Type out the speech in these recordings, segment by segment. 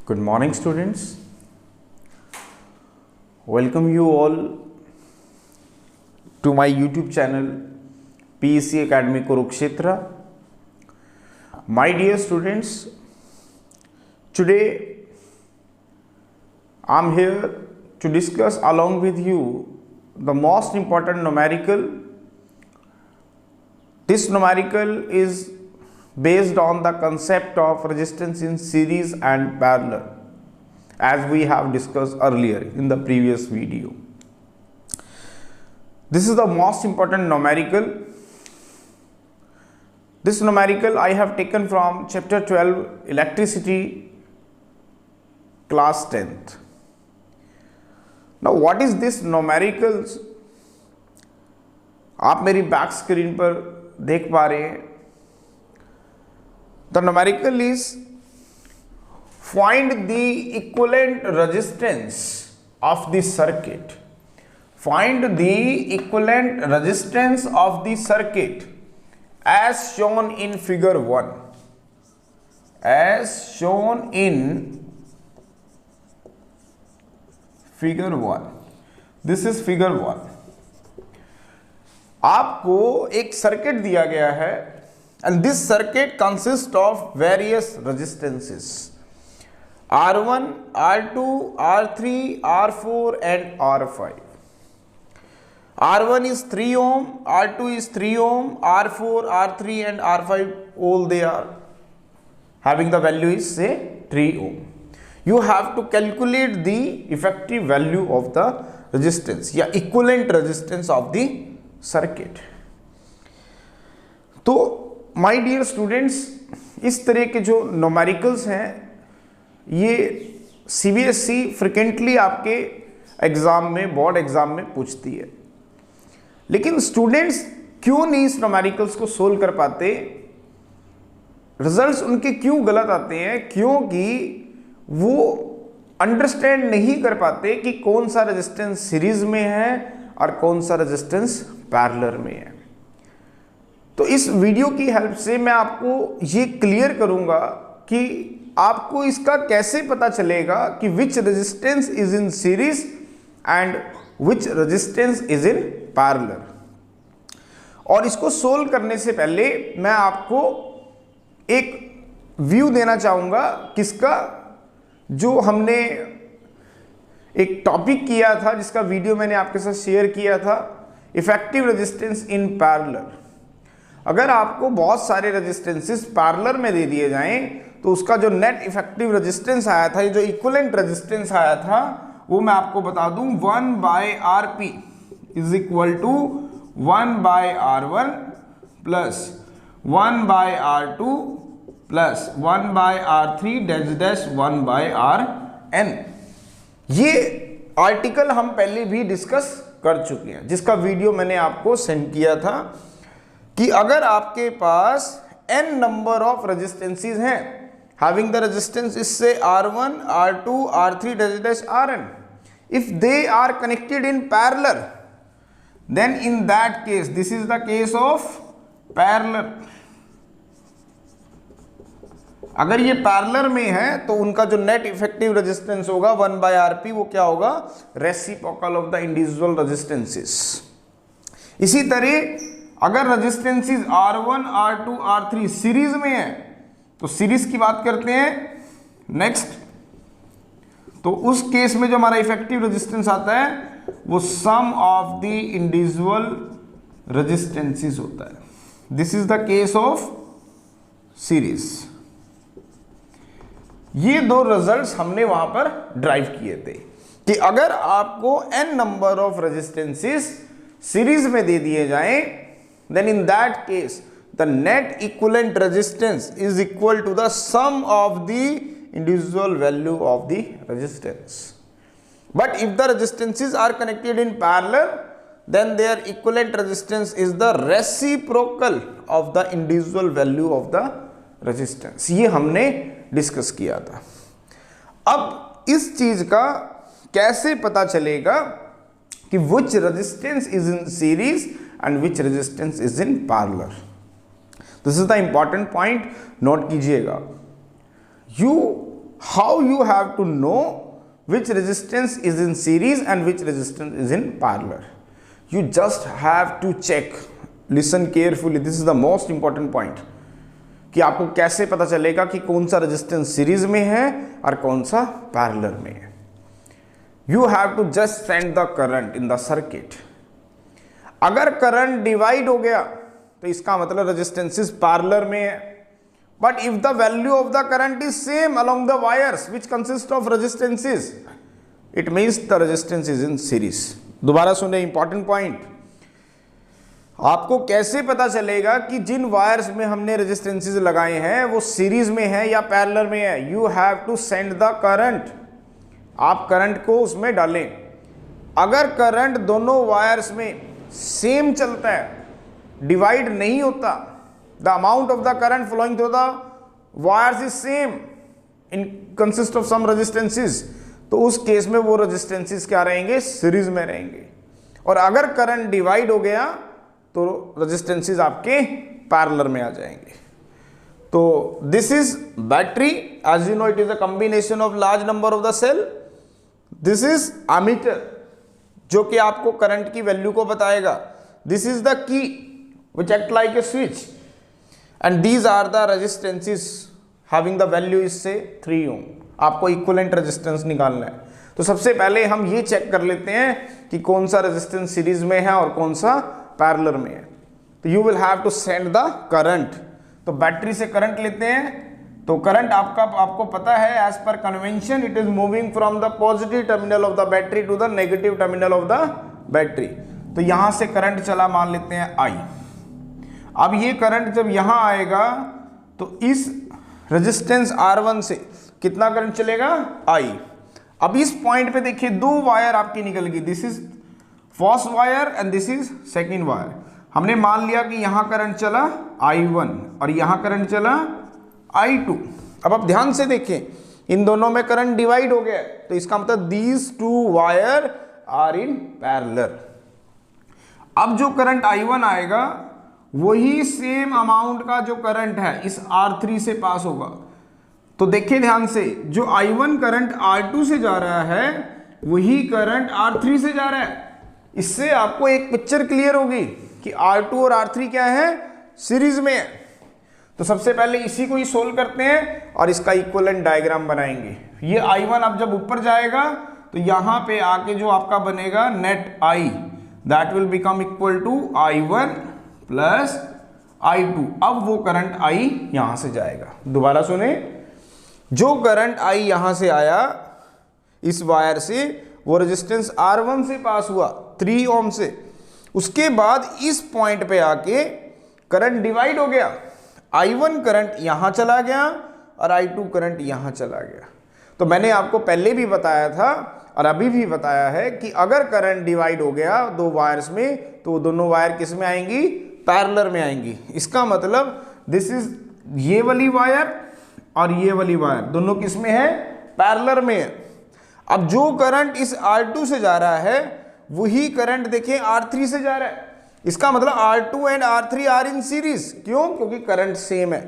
Good morning, students. Welcome you all to my YouTube channel PEC Academy Kurukshetra. My dear students, today I am here to discuss along with you the most important numerical. This numerical is based on the concept of resistance in series and parallel, as we have discussed earlier in the previous video. This is the most important numerical. This numerical I have taken from chapter 12 electricity, class 10th. Now what is this numericals? आप मेरी back screen पर देख पा रहे हैं. The numerical is find the equivalent resistance of the circuit. Find the equivalent resistance of the circuit as shown in figure 1. As shown in figure 1. This is figure 1. आपको एक circuit दिया गया है and this circuit consists of various resistances R1, R2, R3, R4 and R5. R1 is 3 ohm, R2 is 3 ohm, R4, R3 and R5 all they are having the value is say 3 ohm. You have to calculate the effective value of the resistance या equivalent resistance of the circuit. तो my dear students, इस तरह के जो numericals हैं ये CBSE frequently आपके exam में, बोर्ड एग्जाम में पूछती है. लेकिन स्टूडेंट्स क्यों नहीं इस न्यूमेरिकल्स को सोल्व कर पाते, रिजल्ट्स उनके क्यों गलत आते हैं? क्योंकि वो अंडरस्टैंड नहीं कर पाते कि कौन सा रेजिस्टेंस सीरीज में है और कौन सा रेजिस्टेंस पैरेलल में है. तो इस वीडियो की हेल्प से मैं आपको ये क्लियर करूंगा कि आपको इसका कैसे पता चलेगा कि which resistance is in series and which resistance is in parallel. और इसको सोल्व करने से पहले मैं आपको एक व्यू देना चाहूंगा किसका, जो हमने एक टॉपिक किया था जिसका वीडियो मैंने आपके साथ शेयर किया था, इफेक्टिव रेजिस्टेंस इन पैरेलल. अगर आपको बहुत सारे रेजिस्टेंसेस पैरेलल में दे दिए जाएं तो उसका जो नेट इफेक्टिव रेजिस्टेंस आया था, ये जो इक्विवेलेंट रेजिस्टेंस आया था, वो मैं आपको बता दूं 1/Rp is equal to 1/R1 plus 1/R2 plus 1/R3 dash dash 1/Rn. ये आर्टिकल हम पहले भी डिस्कस कर चुके हैं, जिसका वीडियो मैंने आपको सेंड किया था कि अगर आपके पास n नंबर ऑफ रेजिस्टेंसेस हैं having the resistance is say R1, R2, R3 dash dash Rn, if they are connected in parallel, then in that case this is the case of parallel. अगर ये parallel में है तो उनका जो net effective resistance होगा 1/Rp, वो क्या होगा? Reciprocal of the individual resistances. इसी तरह अगर resistances R1, R2, R3 series में है तो सीरीज की बात करते हैं नेक्स्ट. तो उस केस में जो हमारा इफेक्टिव रेजिस्टेंस आता है वो सम ऑफ द इंडिविजुअल रेजिस्टेंसेस होता है. This is the case of series. ये दो रिजल्ट्स हमने वहां पर ड्राइव किए थे कि अगर आपको n number of resistances series में दे दिए जाएं, then in that case the net equivalent resistance is equal to the sum of the individual value of the resistance. But if the resistances are connected in parallel, then their equivalent resistance is the reciprocal of the individual value of the resistance. ये हमने discuss किया था. अब इस चीज का कैसे पता चलेगा कि which resistance is in series and which resistance is in parallel? This is the important point, note कीजिएगा. You how you have to know which resistance is in series and which resistance is in parallel. You just have to check. Listen carefully, this is the most important point, कि आपको कैसे पता चलेगा कि कौन सा resistance series में है और कौन सा पैरेलल में है. You have to just send the current in the circuit. अगर करंट डिवाइड हो गया तो इसका मतलब रेजिस्टेंसेस पैरेलल में है. But if the value of the current is same along the wires which consist of resistances, it means the resistance is in series. दोबारा सुने, इंपॉर्टेंट पॉइंट. आपको कैसे पता चलेगा कि जिन वायर्स में हमने रेजिस्टेंसेस लगाए हैं वो सीरीज में है या पैरेलल में है? You have to send the current. आप करंट को उसमें डालें. अगर करंट दोनों वायर्स में सेम चलता है, डिवाइड नहीं होता, the amount of the current flowing through the wires is same in consist of some resistances, तो उस केस में वो रेजिस्टेंसेस क्या रहेंगे? सीरीज में रहेंगे. और अगर करंट डिवाइड हो गया तो रेजिस्टेंसेस आपके पैरेलल में आ जाएंगे. तो this is battery. As you know it is a combination of large number of the cell. This is ammeter जो कि आपको करंट की वैल्यू को बताएगा. This is the key which act like a switch, and these are the resistances having the value is say 3 ohm. आपको equivalent resistance निकालना है. तो सबसे पहले हम ये चेक कर लेते हैं कि कौन सा रेजिस्टेंस सीरीज में है और कौन सा पैरेलल में है. तो you will have to send the current. तो बैटरी से करंट लेते हैं. तो करंट आपको पता है as per convention it is moving from the positive terminal of the battery to the negative terminal of the battery. तो यहां से करंट चला, मान लेते हैं I. अब ये करंट जब यहां आएगा तो इस रेजिस्टेंस R1 से कितना करंट चलेगा? I. अब इस पॉइंट पे देखिए दो वायर आपकी निकल गई. This is first wire and this is second wire. हमने मान लिया कि यहां करंट चला I1 और यहां करंट चला I2. अब आप ध्यान से देखें, इन दोनों में करंट डिवाइड हो गया. तो इसका मतलब these two wire are in parallel. अब जो करंट I1 आएगा वही सेम अमाउंट का जो करंट है इस R3 से पास होगा. तो देखिए ध्यान से, जो I1 करंट R2 से जा रहा है वही करंट R3 से जा रहा है. इससे आपको एक पिक्चर क्लियर होगी कि R2 और R3 क्या है? सीरीज में है. तो सबसे पहले इसी को ही सोल्व करते हैं और इसका इक्विवेलेंट डायग्राम बनाएंगे. ये I1 अब जब ऊपर जाएगा तो यहां पे आके जो आपका बनेगा net I, that will become equal to I1 plus I2. अब वो करंट I यहां से जाएगा. दोबारा सुने, जो करंट I यहां से आया इस वायर से वो रेजिस्टेंस R1 से पास हुआ 3 ओम से. उसके बाद इस पॉइंट पे आके करंट डिवाइड हो गया. I1 करंट यहां चला गया और I2 करंट यहां चला गया. तो मैंने आपको पहले भी बताया था और अभी भी बताया है कि अगर करंट डिवाइड हो गया दो वायर्स में तो दोनों वायर किस में आएंगी? पैरेलल में आएंगी. इसका मतलब दिस इज ये वाली वायर और ये वाली वायर दोनों किस में है? पैरेलल में है. अब जो करंट इस R2 से जा रहा है वही करंट देखिए R3 से जा रहा है. इसका मतलब R2 and R3 are in series. क्यों? क्योंकि करंट सेम है.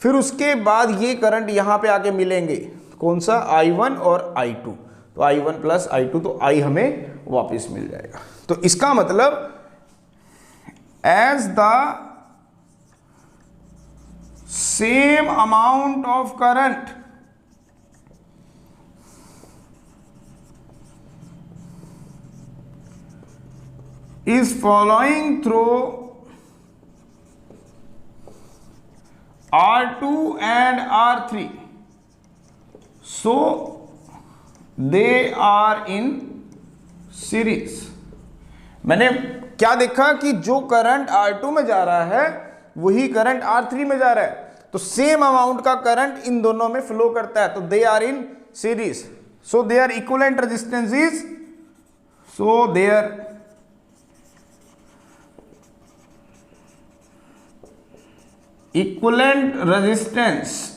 फिर उसके बाद ये करंट यहां पे आके मिलेंगे. कौन सा? I1 और I2. तो I1 प्लस I2, तो I हमें वापस मिल जाएगा. तो इसका मतलब as the same amount of current is flowing through R2 and R3, so they are in series. मैंने क्या देखा कि जो करंट R2 में जा रहा है वही करंट R3 में जा रहा है. तो सेम अमाउंट का करंट इन दोनों में फ्लो करता है. तो they are in series. So their equivalent resistance is, so their equivalent resistance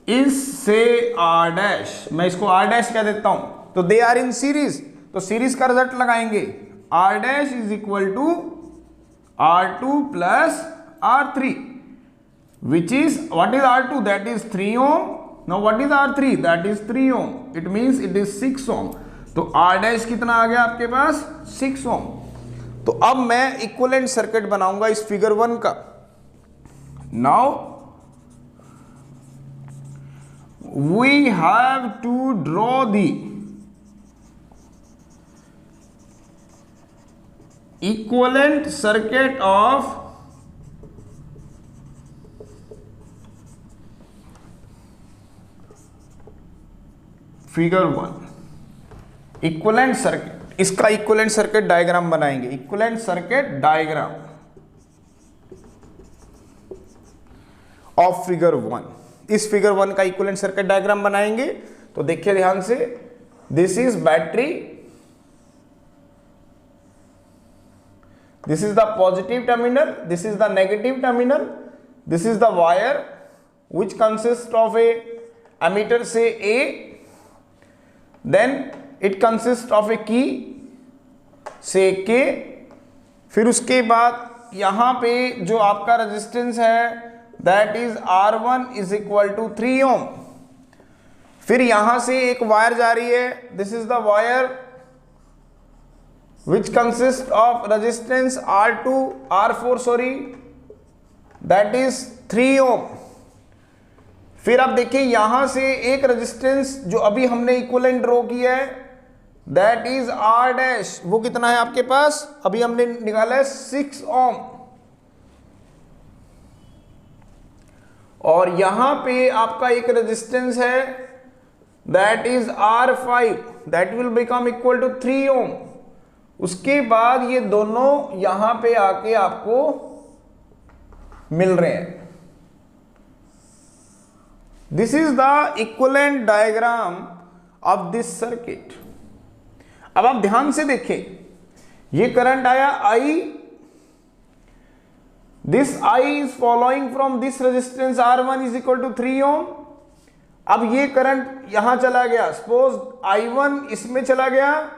is say R dash. मैं इसको R डैश कह देता हूं. तो दे आर इन सीरीज. तो सीरीज का रिजल्ट लगाएंगे. R dash is equal to R2 plus R3, which is what is R2? That is 3 ohm now what is R3? That is 3 ohm, it means it is 6 ohm. तो R dash कितना आ गया आपके पास? 6 ohm. तो अब मैं equivalent circuit बनाऊंगा इस figure 1 का। Now we have to draw the equivalent circuit of figure 1। Equivalent circuit, इसका इक्विवेलेंट सर्किट डायग्राम बनाएंगे। Equivalent circuit diagram of figure 1। इस फिगर 1 का इक्विवेलेंट सर्किट डायग्राम बनाएंगे। तो देखिए ध्यान से, this is battery, this is the positive terminal, this is the negative terminal, this is the wire which consists of a ammeter say A, then it consists of a key say K, फिर उसके बाद यहाँ पे जो आपका resistance है that is R1 is equal to 3 ohm। फिर यहाँ से एक वायर जा रही है, this is the wire which consists of resistance R4 sorry, that is 3 ohm। फिर आप देखिए यहां से एक रेजिस्टेंस जो अभी हमने इक्विवेलेंट ड्रॉ किया है, दैट इज R डैश, वो कितना है आपके पास? अभी हमने निकाला है 6 ओम। और यहां पे आपका एक रेजिस्टेंस है, that is R5, that will become equal to 3 ohm. उसके बाद ये दोनों यहां पे आके आपको मिल रहे हैं। This is the equivalent diagram of this circuit. अब आप ध्यान से देखें, ये करंट आया I, this I is following from this resistance R1 is equal to 3 ohm. अब ये करंट यहां चला गया, सपोज I1 इसमें चला गया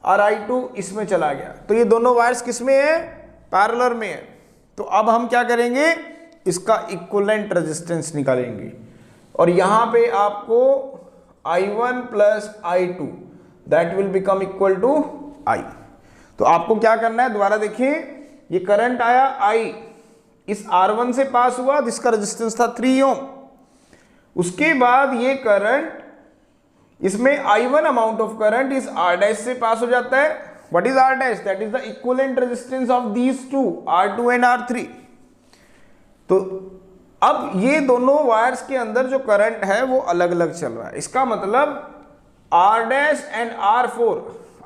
और I2 इसमें चला गया। तो ये दोनों वायर्स किस में है? पैरेलल में है। तो अब हम क्या करेंगे? इसका इक्विवेलेंट रेजिस्टेंस निकालेंगे। और यहां पे आपको I1 plus I2 that will become equal to I। तो आपको क्या करना है? दोबारा देखिए, ये करंट आया I, इस R1 से पास हुआ जिसका रेजिस्टेंस था 3 ओम। उसके बाद ये करंट, इसमें I1 अमाउंट ऑफ करंट इस R डैश से पास हो जाता है। What is R dash? That is the equivalent resistance of these two, R2 and R3। तो अब ये दोनों वायर्स के अंदर जो करंट है वो अलग अलग चल रहा है। इसका मतलब R dash and R4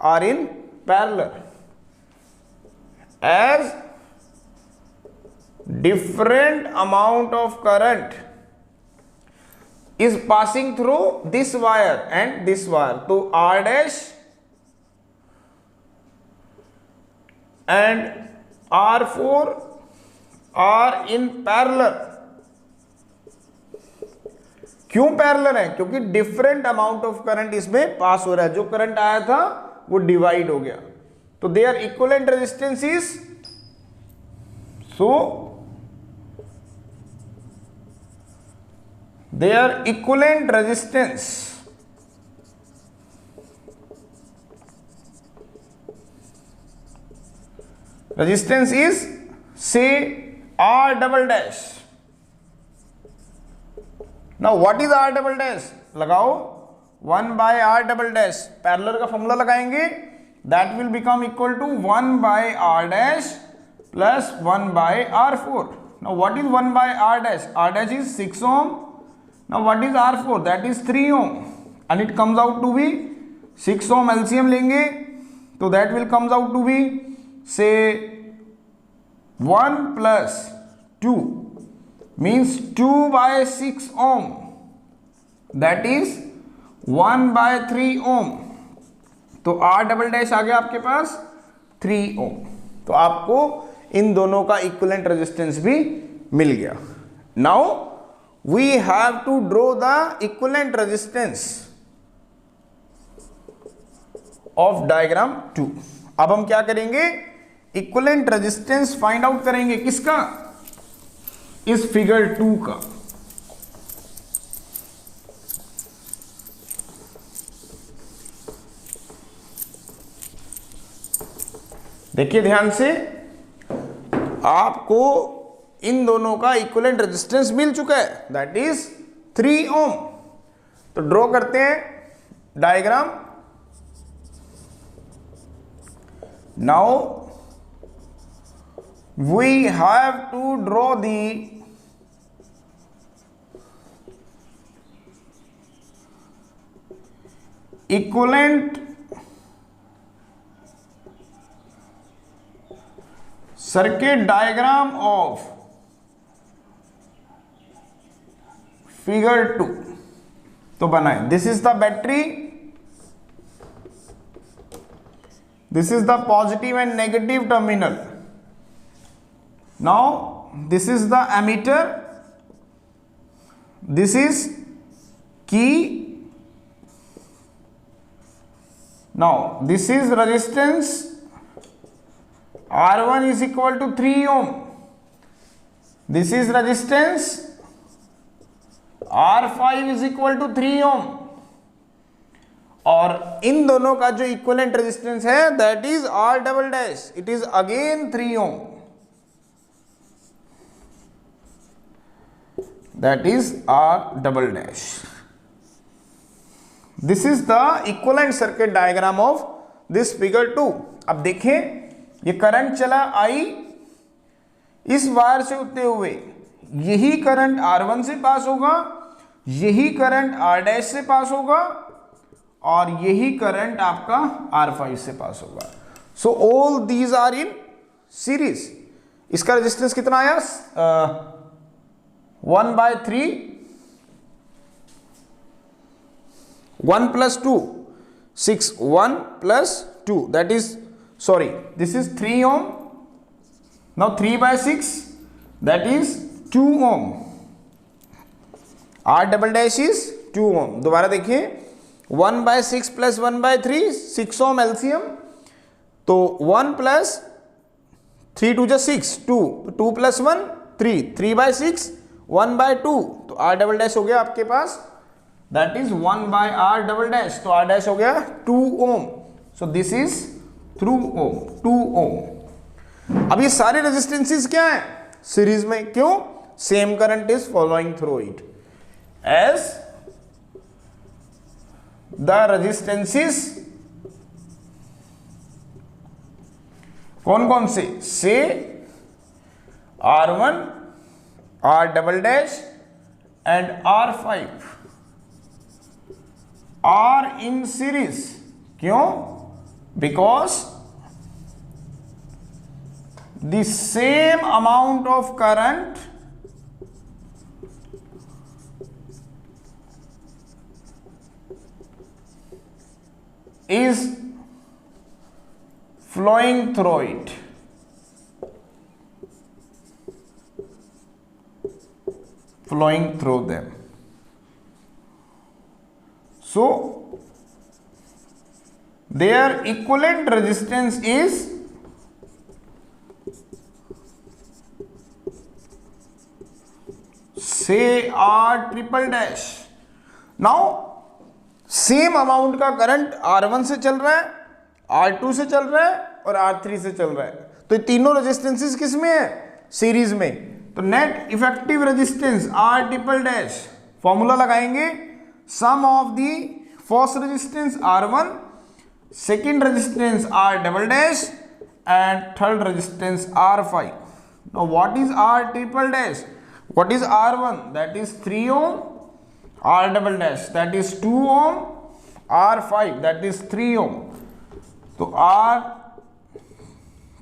are in parallel as different amount of current is passing through this wire and this wire। तो R dash and R4 are in parallel। क्यों पैरेलल है? क्योंकि डिफरेंट अमाउंट ऑफ करंट इसमें पास हो रहा है। जो current आया था वो डिवाइड हो गया। तो their equivalent resistance is, so their equivalent resistance is say R double dash। now what is R double dash? लगाओ 1 by R double dash, parallel का फॉर्मूला लगाएंगे, that will become equal to 1 by R dash plus 1 by R4। now what is 1 by R dash? R dash is 6 ohm। now what is R4? that is 3 ohm and it comes out to be 6 ohm। LCM लेंगे तो that will comes out to be say 1 plus 2 means 2 by 6 ohm, that is 1 by 3 ohm। तो R double dash आ गया आपके पास 3 ओम। तो आपको इन दोनों का equivalent resistance भी मिल गया। Now we have to draw the equivalent resistance of diagram 2। अब हम क्या करेंगे? इक्विवेलेंट रेजिस्टेंस फाइंड आउट करेंगे। किसका? इस फिगर 2 का। देखिए ध्यान से, आपको इन दोनों का इक्विवेलेंट रेजिस्टेंस मिल चुका है, दैट इज 3 ओम। तो ड्रॉ करते हैं diagram. Now we have to draw the equivalent circuit diagram of figure 2। तो बनाए, this is the battery, this is the positive and negative terminal. Now this is the ammeter, this is key. Now this is resistance R1 is equal to 3 ohm. This is resistance R5 is equal to 3 ohm. और इन दोनों का जो equivalent resistance है that is R double dash, it is again 3 ohm. That is R double dash. This is the equivalent circuit diagram of this figure 2। अब देखें, ये current चला आई इस वायर से होते हुए, यही करंट R1 से पास होगा, यही करंट R डैश से पास होगा, और यही करंट आपका R5 से पास होगा। So all these are in series. इसका रेजिस्टेंस कितना आया? 1/3, 1 plus 2, 6, 1 plus 2, that is, sorry, this is 3 ohm. Now 3/6, that is 2 ohm. R double dash is 2 ohm. दोबारा देखिए, 1/6 plus 1/3, 6 ohm LCM. तो 1 plus 3 2 जा 6, 2, 2 plus 1 3, 3/6, 1/2, तो R double dash हो गया आपके पास, that is 1/R double dash, तो R dash हो गया 2 ohm. So this is 2 ohm, 2 ohm. अब ये सारे रेजिस्टेंसेस क्या है? सीरीज में। क्यों? Same current is following through it. As the resistances कौन कौन से R1, R double dash and R5 are in series। क्यों? Because the same amount of current is flowing through it। flowing through them। So their equivalent resistance is say R triple dash। Now same amount का current R1 से चल रहा है, R2 से चल रहा है और R3 से चल रहा है। तो ये तीनों रेजिस्टेंसेस किस में है? सीरीज में। तो net effective resistance R triple dash, formula लगाएंगे, sum of the first resistance R1, second resistance R double dash and third resistance R5। Now what is R triple dash? What is R1? That is 3 ohm, R double dash that is 2 ohm, R5 that is 3 ohm. So R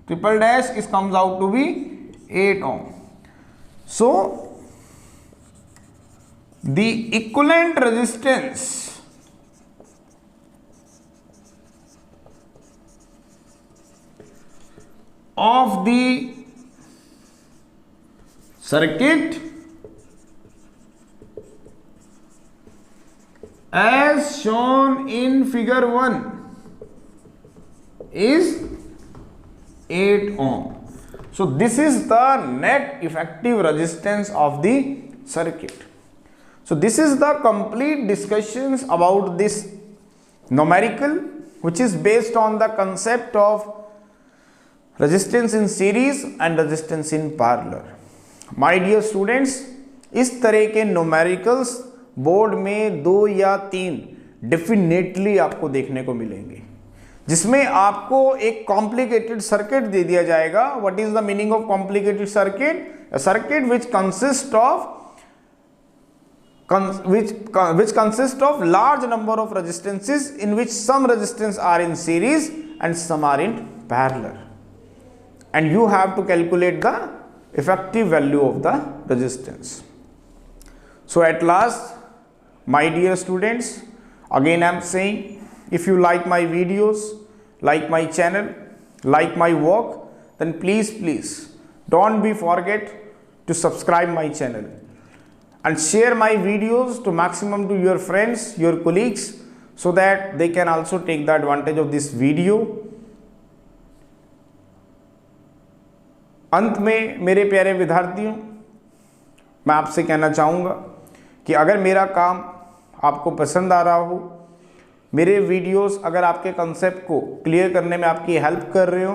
triple dash is comes out to be 8 ohm. So the equivalent resistance of the circuit as shown in figure 1 is 8 ohm. So this is the net effective resistance of the circuit. So this is the complete discussions about this numerical, which is based on the concept of resistance in series and resistance in parallel. My dear students, इस तरह के numericals board में 2 या 3 definitely आपको देखने को मिलेंगे, जिसमें आपको एक कॉम्प्लिकेटेड सर्किट दे दिया जाएगा। What is the meaning of complicated circuit? A circuit which consist of large number of resistances in which some resistance are in series and some are in parallel, and you have to calculate the effective value of the resistance. So at last, my dear students, again I am saying, if you like my videos, like my channel, like my work, then please don't be forget to subscribe my channel and share my videos to maximum to your friends, your colleagues, so that they can also take the advantage of this video. अंत में मेरे प्यारे विद्यार्थियों, मैं आपसे कहना चाहूँगा कि अगर मेरा काम आपको पसंद आ रहा हो, मेरे वीडियोस अगर आपके कंसेप्ट को क्लियर करने में आपकी हेल्प कर रहे हो,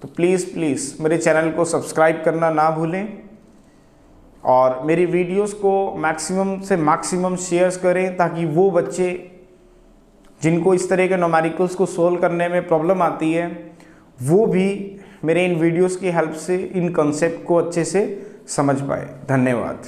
तो प्लीज़ मेरे चैनल को सब्सक्राइब करना ना भूलें और मेरी वीडियोस को मैक्सिमम से मैक्सिमम शेयर्स करें, ताकि वो बच्चे जिनको इस तरह के न्यूमेरिकल्स को सोल्व करने में प्रॉब्लम आती है, वो भी मेरे इन वीडियोस की हेल्प से इन कॉन्सेप्ट को अच्छे से समझ पाए। धन्यवाद।